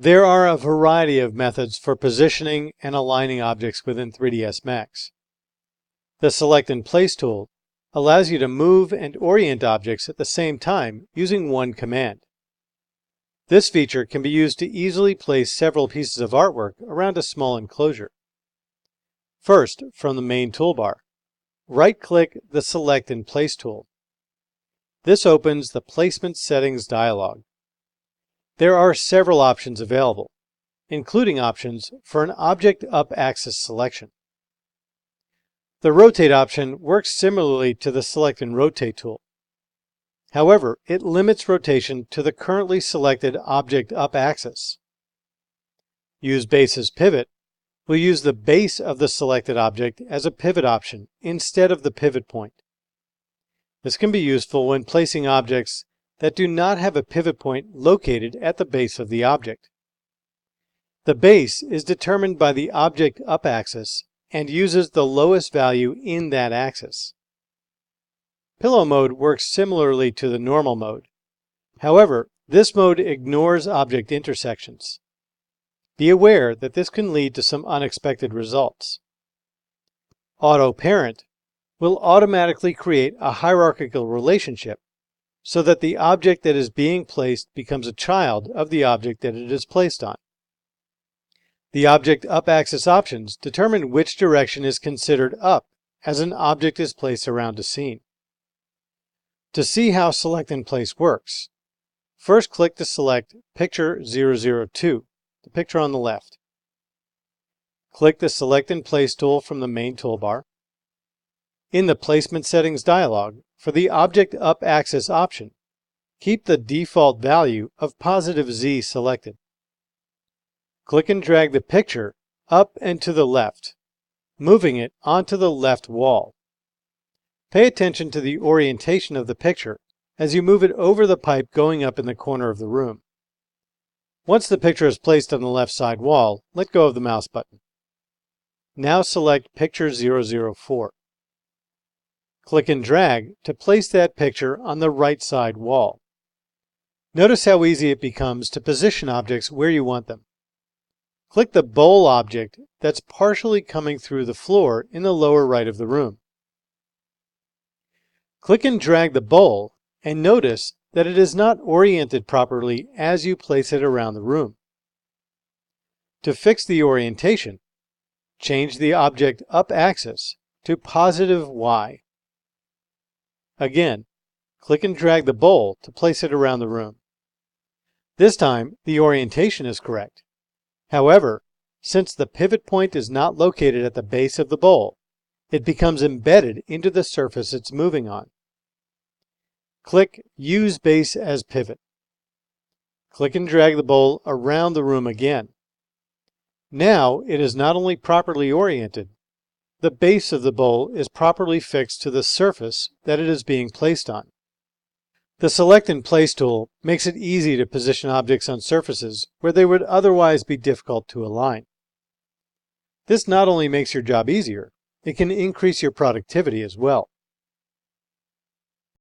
There are a variety of methods for positioning and aligning objects within 3ds Max. The Select and Place tool allows you to move and orient objects at the same time using one command. This feature can be used to easily place several pieces of artwork around a small enclosure. First, from the main toolbar, right-click the Select and Place tool. This opens the Placement Settings dialog. There are several options available, including options for an object up-axis selection. The Rotate option works similarly to the Select and Rotate tool. However, it limits rotation to the currently selected object up-axis. Use Base as Pivot will use the base of the selected object as a pivot option instead of the pivot point. This can be useful when placing objects that do not have a pivot point located at the base of the object. The base is determined by the object up-axis and uses the lowest value in that axis. Pillow mode works similarly to the normal mode. However, this mode ignores object intersections. Be aware that this can lead to some unexpected results. Auto Parent will automatically create a hierarchical relationship so that the object that is being placed becomes a child of the object that it is placed on. The object up-axis options determine which direction is considered up as an object is placed around a scene. To see how Select and Place works, first click to select Picture 002, the picture on the left. Click the Select and Place tool from the main toolbar. In the Placement Settings dialog, for the Object Up-Axis option, keep the default value of +Z selected. Click and drag the picture up and to the left, moving it onto the left wall. Pay attention to the orientation of the picture as you move it over the pipe going up in the corner of the room. Once the picture is placed on the left side wall, let go of the mouse button. Now select Picture 004. Click and drag to place that picture on the right side wall. Notice how easy it becomes to position objects where you want them. Click the bowl object that's partially coming through the floor in the lower right of the room. Click and drag the bowl and notice that it is not oriented properly as you place it around the room. To fix the orientation, change the object up-axis to +Y. Again, click and drag the bowl to place it around the room. This time, the orientation is correct. However, since the pivot point is not located at the base of the bowl, it becomes embedded into the surface it's moving on. Click Use Base as Pivot. Click and drag the bowl around the room again. Now it is not only properly oriented, the base of the bowl is properly fixed to the surface that it is being placed on. The Select and Place tool makes it easy to position objects on surfaces where they would otherwise be difficult to align. This not only makes your job easier, it can increase your productivity as well.